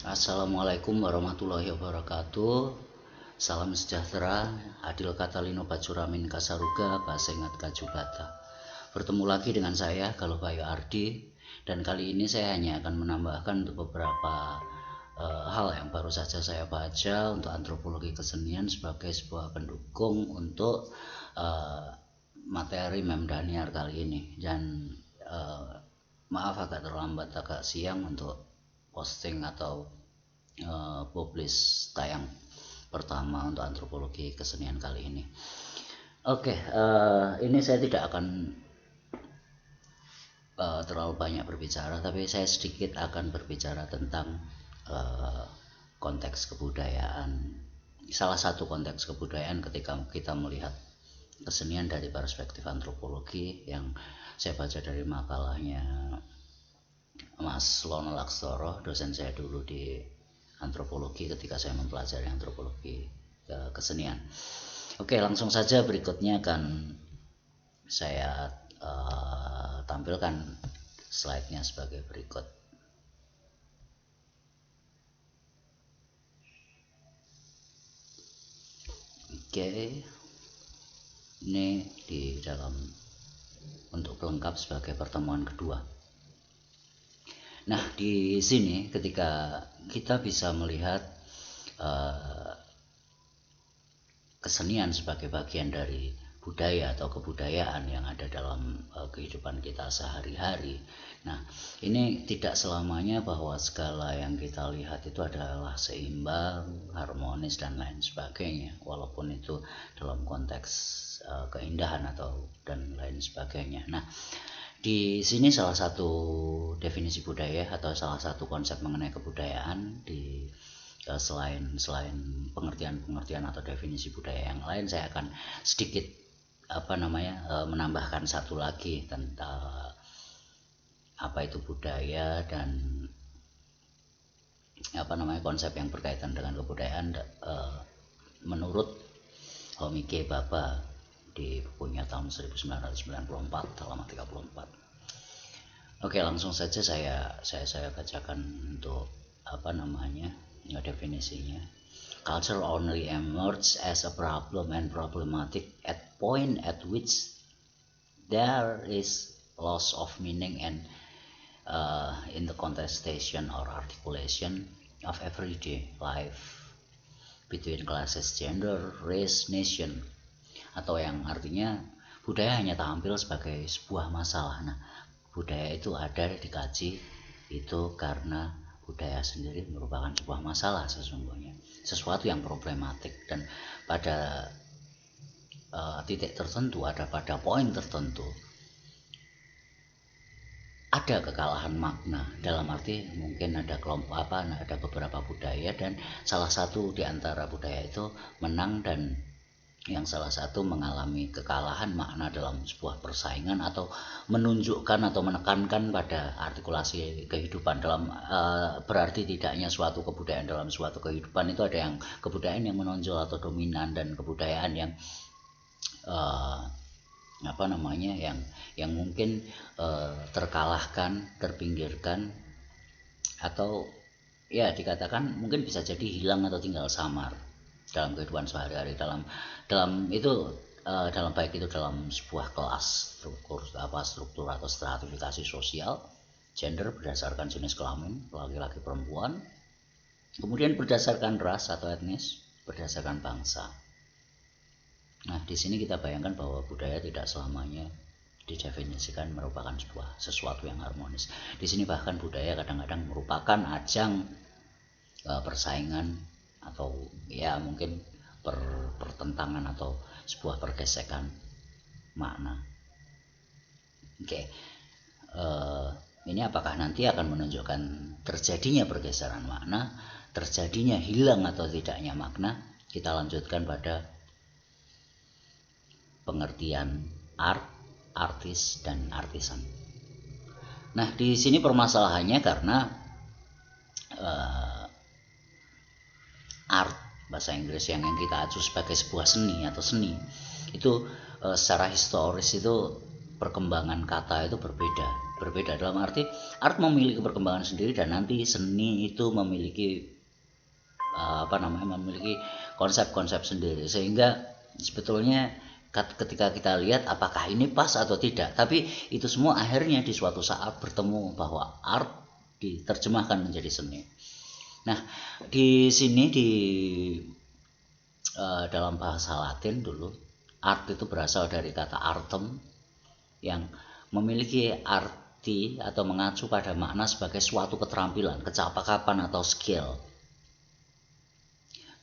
Assalamualaikum warahmatullahi wabarakatuh. Salam sejahtera, Adil Katalino Pacuramin Kasaruga, Basengat Kajubata. Bertemu lagi dengan saya, Galuh Bayu Ardi. Dan kali ini saya hanya akan menambahkan untuk beberapa hal yang baru saja saya baca untuk antropologi kesenian sebagai sebuah pendukung untuk materi Mem Daniar kali ini. Dan maaf agak terlambat, agak siang untuk posting atau publish tayang pertama untuk antropologi kesenian kali ini. Oke, ini saya tidak akan terlalu banyak berbicara, tapi saya sedikit akan berbicara tentang konteks kebudayaan. Salah satu konteks kebudayaan ketika kita melihat kesenian dari perspektif antropologi yang saya baca dari makalahnya Mas Lono Lakstoro, dosen saya dulu di antropologi ketika saya mempelajari antropologi kesenian. Oke, langsung saja berikutnya akan saya tampilkan slide-nya sebagai berikut. Oke, ini di dalam untuk pelengkap sebagai pertemuan kedua. Nah, di sini ketika kita bisa melihat kesenian sebagai bagian dari budaya atau kebudayaan yang ada dalam kehidupan kita sehari-hari. Nah, ini tidak selamanya bahwa segala yang kita lihat itu adalah seimbang, harmonis dan lain sebagainya, walaupun itu dalam konteks keindahan atau dan lain sebagainya. Nah, di sini salah satu definisi budaya atau salah satu konsep mengenai kebudayaan di selain pengertian atau definisi budaya yang lain, saya akan sedikit menambahkan satu lagi tentang apa itu budaya dan konsep yang berkaitan dengan kebudayaan menurut Homike Baba di bukunya tahun 1994 halaman 34. Oke, langsung saja saya bacakan untuk definisinya. Culture only emerges as a problem and problematic at point at which there is loss of meaning and in the contestation or articulation of everyday life between classes, gender, race, nation, atau yang artinya budaya hanya tampil sebagai sebuah masalah. Nah, budaya itu ada dikaji itu karena budaya sendiri merupakan sebuah masalah sesungguhnya, sesuatu yang problematik, dan pada titik tertentu, pada poin tertentu ada kekalahan makna, dalam arti mungkin ada ada beberapa budaya dan salah satu di antara budaya itu menang dan yang salah satu mengalami kekalahan makna dalam sebuah persaingan atau menunjukkan atau menekankan pada artikulasi kehidupan dalam berarti tidaknya suatu kebudayaan dalam suatu kehidupan itu ada yang kebudayaan yang menonjol atau dominan dan kebudayaan yang yang mungkin terkalahkan, terpinggirkan, atau ya dikatakan mungkin bisa jadi hilang atau tinggal samar dalam kehidupan sehari-hari, dalam baik itu dalam sebuah kelas, struktur atau stratifikasi sosial, gender berdasarkan jenis kelamin laki-laki perempuan, kemudian berdasarkan ras atau etnis, berdasarkan bangsa. Nah, di sini kita bayangkan bahwa budaya tidak selamanya didefinisikan merupakan sesuatu yang harmonis. Di sini bahkan budaya kadang-kadang merupakan ajang persaingan atau ya mungkin pertentangan atau sebuah pergesekan makna. Oke, ini apakah nanti akan menunjukkan terjadinya pergeseran makna, terjadinya hilang atau tidaknya makna? Kita lanjutkan pada pengertian art, artis, dan artisan. Nah, di sini permasalahannya karena art bahasa Inggris yang kita acu sebagai sebuah seni atau seni itu secara historis itu perkembangan kata itu berbeda. berbeda, dalam arti art memiliki perkembangan sendiri dan nanti seni itu memiliki memiliki konsep-konsep sendiri, sehingga sebetulnya ketika kita lihat apakah ini pas atau tidak, tapi itu semua akhirnya di suatu saat bertemu bahwa art diterjemahkan menjadi seni. Nah, di sini dalam bahasa Latin dulu art itu berasal dari kata artem yang memiliki arti atau mengacu pada makna sebagai suatu keterampilan, kecakapan atau skill.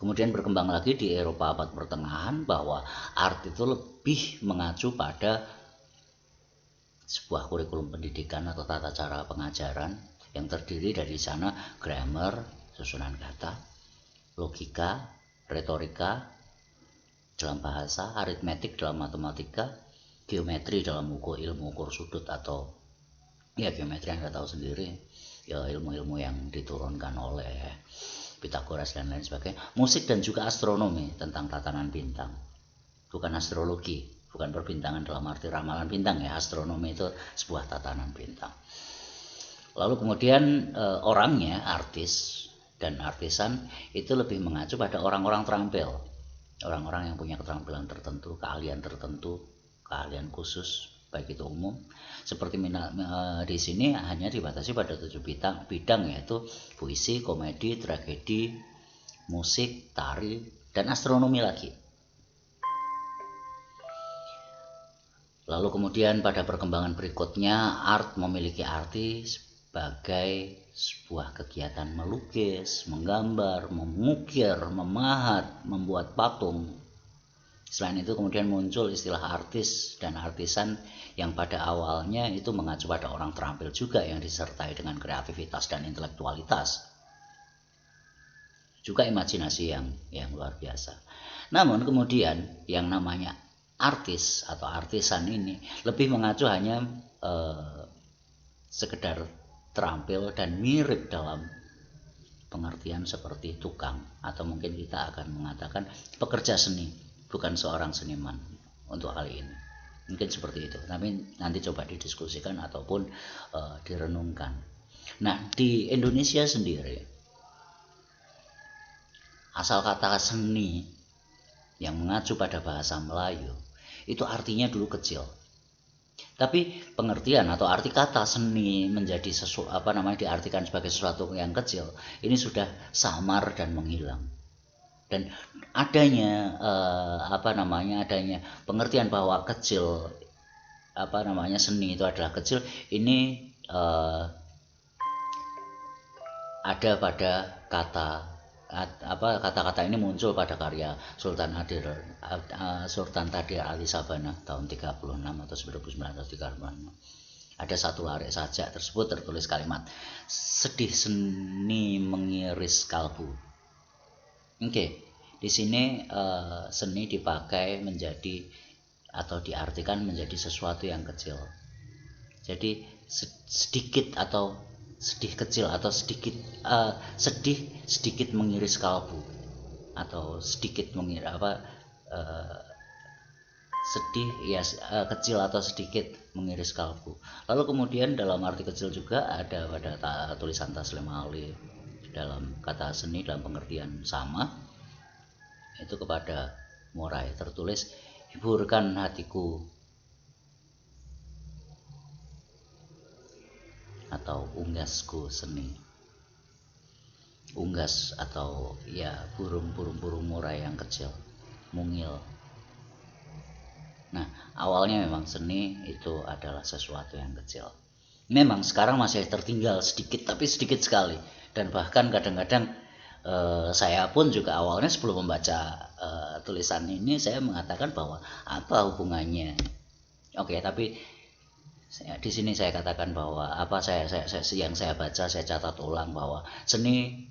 Kemudian berkembang lagi di Eropa abad pertengahan bahwa art itu lebih mengacu pada sebuah kurikulum pendidikan atau tata cara pengajaran yang terdiri dari sana grammar, susunan kata, logika, retorika dalam bahasa, aritmetik dalam matematika, geometri dalam ilmu ukur sudut atau ya geometri yang Anda tahu sendiri, ya ilmu-ilmu yang diturunkan oleh Pitagoras dan lain sebagainya, musik dan juga astronomi tentang tatanan bintang, bukan astrologi, bukan perbintangan dalam arti ramalan bintang ya, astronomi itu sebuah tatanan bintang. Lalu kemudian orangnya, artis dan artisan itu lebih mengacu pada orang-orang terampil, orang-orang yang punya keterampilan tertentu, keahlian tertentu, keahlian khusus, baik itu umum. Seperti di sini hanya dibatasi pada 7 bidang yaitu puisi, komedi, tragedi, musik, tari, dan astronomi lagi. Lalu kemudian pada perkembangan berikutnya art memiliki arti sebagai sebuah kegiatan melukis, menggambar, mengukir, memahat, membuat patung. Selain itu kemudian muncul istilah artis dan artisan yang pada awalnya itu mengacu pada orang terampil juga yang disertai dengan kreativitas dan intelektualitas, juga imajinasi yang luar biasa. Namun kemudian yang namanya artis atau artisan ini lebih mengacu hanya sekedar terampil dan mirip dalam pengertian seperti tukang, atau mungkin kita akan mengatakan pekerja seni, bukan seorang seniman untuk kali ini. Mungkin seperti itu, tapi nanti coba didiskusikan ataupun direnungkan. Nah, di Indonesia sendiri asal kata seni yang mengacu pada bahasa Melayu itu artinya dulu kecil. Tapi pengertian atau arti kata seni menjadi diartikan sebagai sesuatu yang kecil ini sudah samar dan menghilang. Dan adanya adanya pengertian bahwa kecil seni itu adalah kecil ini ada pada kata-kata ini muncul pada karya Sultan Tadir Ali Sabana tahun 36 atau 1936. Ada satu larik sajak tersebut tertulis kalimat sedih seni mengiris kalbu. Oke, di sini seni dipakai menjadi atau diartikan menjadi sesuatu yang kecil. Jadi sedikit atau sedih kecil atau sedikit sedikit mengiris kalbu atau sedikit kecil atau sedikit mengiris kalbu. Lalu kemudian dalam arti kecil juga ada pada tulisan Taslim Ali dalam kata seni dalam pengertian sama itu kepada murai tertulis hiburkan hatiku atau unggasku seni. Unggas atau ya burung murai yang kecil, mungil. Nah, awalnya memang seni itu adalah sesuatu yang kecil. Memang sekarang masih tertinggal sedikit, tapi sedikit sekali. Dan bahkan kadang-kadang saya pun juga awalnya sebelum membaca tulisan ini saya mengatakan bahwa apa hubungannya. Oke, tapi di sini saya katakan bahwa yang saya baca saya catat ulang bahwa seni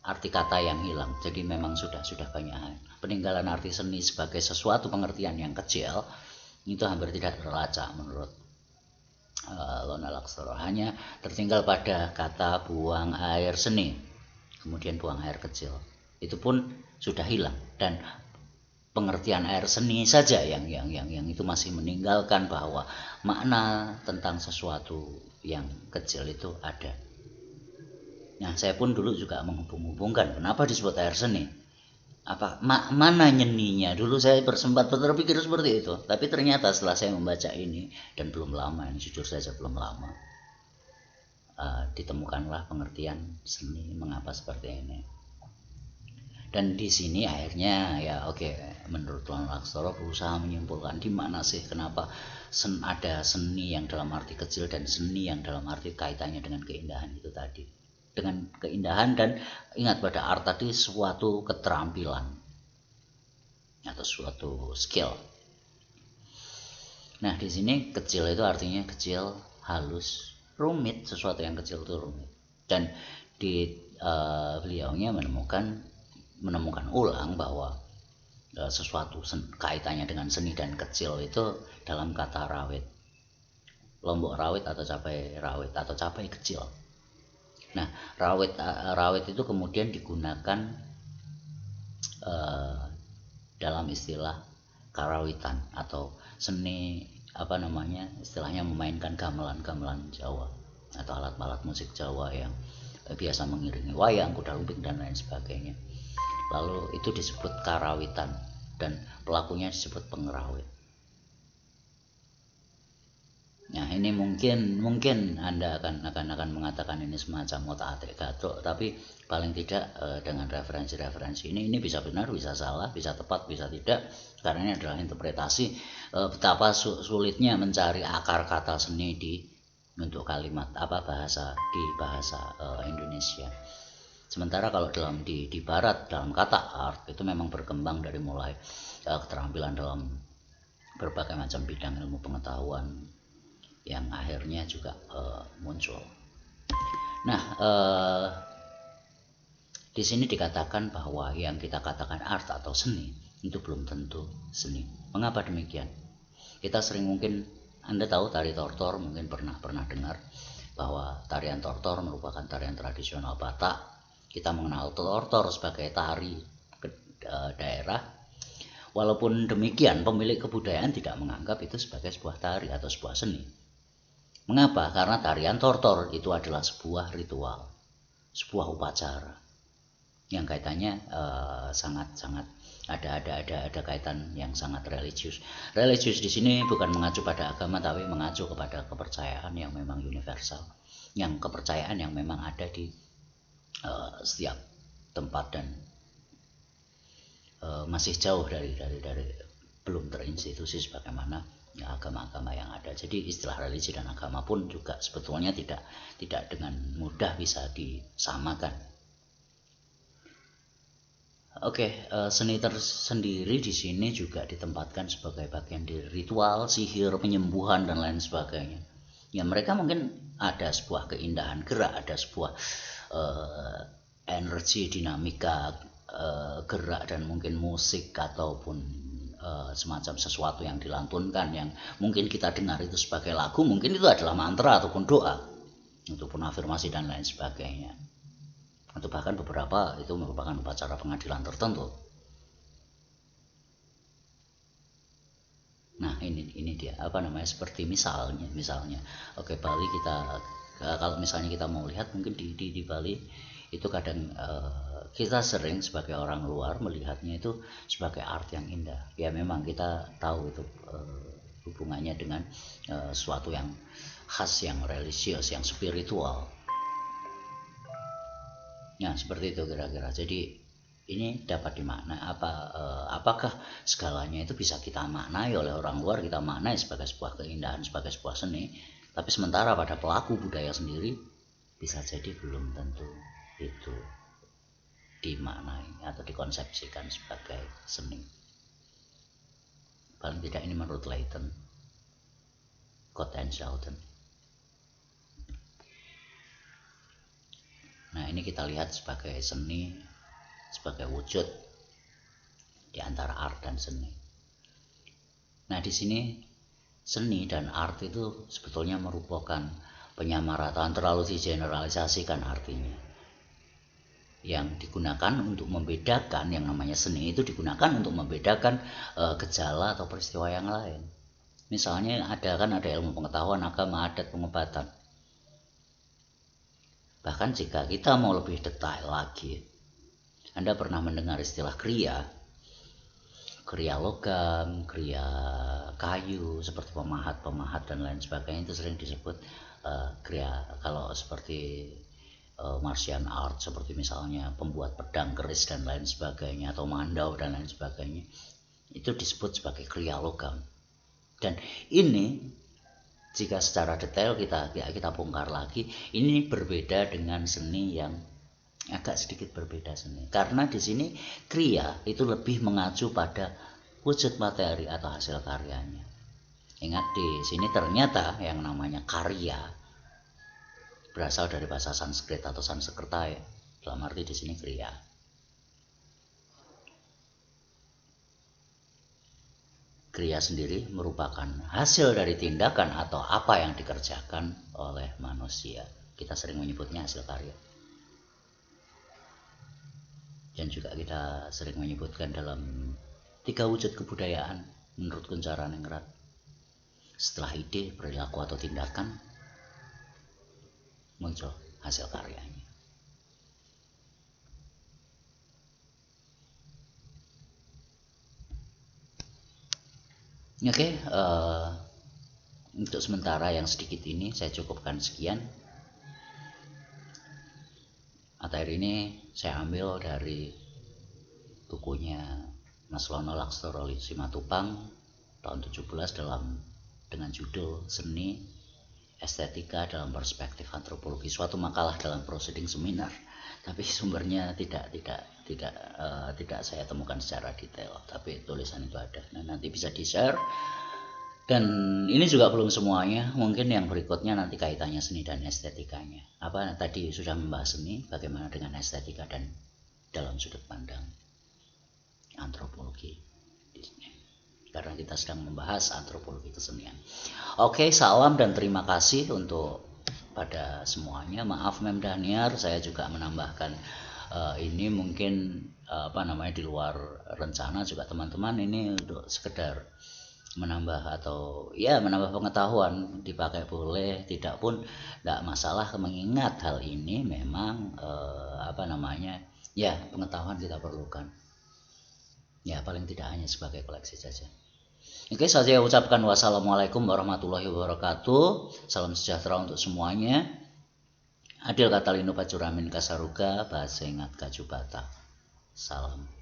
arti kata yang hilang. Jadi memang sudah banyak peninggalan arti seni sebagai sesuatu pengertian yang kecil itu hampir tidak terlacak menurut Lona Laksoro. Hanya tertinggal pada kata buang air seni, kemudian buang air kecil. Itu pun sudah hilang dan pengertian air seni saja yang itu masih meninggalkan bahwa makna tentang sesuatu yang kecil itu ada. Nah, saya pun dulu juga menghubung-hubungkan kenapa disebut air seni. Apa mana nyeninya? Dulu saya sempat berpikir seperti itu, tapi ternyata setelah saya membaca ini, dan belum lama, ini jujur saja belum lama, ditemukanlah pengertian seni mengapa seperti ini. Dan di sini akhirnya ya menurut Tuan Lakstoro berusaha menyimpulkan di mana sih kenapa ada seni yang dalam arti kecil dan seni yang dalam arti kaitannya dengan keindahan itu tadi. Dengan keindahan, dan ingat pada art tadi suatu keterampilan atau suatu skill. Nah, di sini kecil itu artinya kecil, halus, rumit, sesuatu yang kecil itu rumit. Dan di beliaunya menemukan ulang bahwa sesuatu kaitannya dengan seni dan kecil itu dalam kata rawit, lombok rawit atau capai kecil. Nah, rawit itu kemudian digunakan dalam istilah karawitan atau seni istilahnya memainkan gamelan Jawa atau alat-alat musik Jawa yang biasa mengiringi wayang, kuda lumping dan lain sebagainya. Lalu itu disebut karawitan dan pelakunya disebut pengerawit. Nah, ini mungkin Anda akan mengatakan ini semacam otak-atik gathuk, tapi paling tidak dengan referensi-referensi ini bisa benar, bisa salah, bisa tepat, bisa tidak, karena ini adalah interpretasi betapa sulitnya mencari akar kata seni untuk kalimat bahasa Indonesia. Sementara kalau di barat dalam kata art itu memang berkembang dari mulai keterampilan dalam berbagai macam bidang ilmu pengetahuan yang akhirnya juga muncul. Nah, di sini dikatakan bahwa yang kita katakan art atau seni itu belum tentu seni. Mengapa demikian? Kita sering, mungkin Anda tahu tari tortor, mungkin pernah dengar bahwa tarian tortor merupakan tarian tradisional Batak. Kita mengenal tortor sebagai tari daerah. Walaupun demikian, pemilik kebudayaan tidak menganggap itu sebagai sebuah tari atau sebuah seni. Mengapa? Karena tarian tortor itu adalah sebuah ritual, sebuah upacara yang kaitannya sangat ada kaitan yang sangat religius. Religius di sini bukan mengacu pada agama, tapi mengacu kepada kepercayaan yang memang universal, yang kepercayaan yang memang ada di setiap tempat dan masih jauh dari belum terinstitusi sebagaimana agama-agama yang ada. Jadi istilah religi dan agama pun juga sebetulnya tidak dengan mudah bisa disamakan. Seni tersendiri di sini juga ditempatkan sebagai bagian dari ritual, sihir, penyembuhan dan lain sebagainya. Ya, mereka mungkin ada sebuah keindahan gerak, ada sebuah energi, dinamika gerak dan mungkin musik ataupun semacam sesuatu yang dilantunkan yang mungkin kita dengar itu sebagai lagu, mungkin itu adalah mantra ataupun doa ataupun afirmasi dan lain sebagainya, atau bahkan beberapa itu merupakan upacara pengadilan tertentu. Nah, ini dia seperti misalnya Bali, kita kalau misalnya kita mau lihat, mungkin di Bali itu kadang kita sering sebagai orang luar melihatnya itu sebagai art yang indah. Ya, memang kita tahu itu hubungannya dengan sesuatu yang khas, yang religius, yang spiritual. Ya, seperti itu kira-kira. Jadi ini dapat dimaknai apakah segalanya itu bisa kita maknai oleh orang luar, kita maknai sebagai sebuah keindahan, sebagai sebuah seni, tapi sementara pada pelaku budaya sendiri bisa jadi belum tentu itu dimaknai atau dikonsepsikan sebagai seni. Paling tidak ini menurut Leighton, Cott and Shelton. Nah, ini kita lihat sebagai seni, sebagai wujud di antara art dan seni. Nah, di sini seni dan art itu sebetulnya merupakan penyamarataan, terlalu digeneralisasikan artinya. yang digunakan untuk membedakan, yang namanya seni itu digunakan untuk membedakan gejala atau peristiwa yang lain. Misalnya ada ilmu pengetahuan, agama, adat, pengobatan. Bahkan jika kita mau lebih detail lagi, Anda pernah mendengar istilah kriya logam, kriya kayu seperti pemahat dan lain sebagainya, itu sering disebut kriya. Kalau seperti martial art seperti misalnya pembuat pedang keris dan lain sebagainya, atau mandau dan lain sebagainya, itu disebut sebagai kriya logam. Dan ini jika secara detail kita bongkar lagi, ini berbeda dengan seni yang agak sedikit berbeda seni, karena di sini kriya itu lebih mengacu pada wujud materi atau hasil karyanya. Ingat, di sini ternyata yang namanya karya berasal dari bahasa Sanskrit atau Sanskerta ya. Dalam arti di sini kriya. Kriya sendiri merupakan hasil dari tindakan atau apa yang dikerjakan oleh manusia. Kita sering menyebutnya hasil karya. Dan juga kita sering menyebutkan dalam 3 wujud kebudayaan menurut Kuncaraningrat. Setelah ide, perilaku atau tindakan, muncul hasil karyanya. Oke, untuk sementara yang sedikit ini saya cukupkan sekian. Materi ini saya ambil dari bukunya Mas Lono Lakstoroli Simatupang tahun 17 dengan judul Seni Estetika dalam Perspektif Antropologi, suatu makalah dalam proceeding seminar, tapi sumbernya tidak saya temukan secara detail, tapi tulisan itu ada. Nah, nanti bisa di-share. Dan ini juga belum semuanya, mungkin yang berikutnya nanti kaitannya seni dan estetikanya. Tadi sudah membahas seni, bagaimana dengan estetika dan dalam sudut pandang antropologi. Karena kita sedang membahas antropologi kesenian. Oke, salam dan terima kasih untuk pada semuanya. Maaf Mem Daniar, saya juga menambahkan ini mungkin di luar rencana juga teman-teman, ini untuk sekedar menambah pengetahuan, dipakai boleh, tidak pun tidak masalah, mengingat hal ini memang pengetahuan kita perlukan. Ya, paling tidak hanya sebagai koleksi saja. Oke, saya ucapkan wassalamualaikum warahmatullahi wabarakatuh. Salam sejahtera untuk semuanya. Adil Katalino Pacuramin Kasaruga, Bahasa Ingat Kajubata. Salam.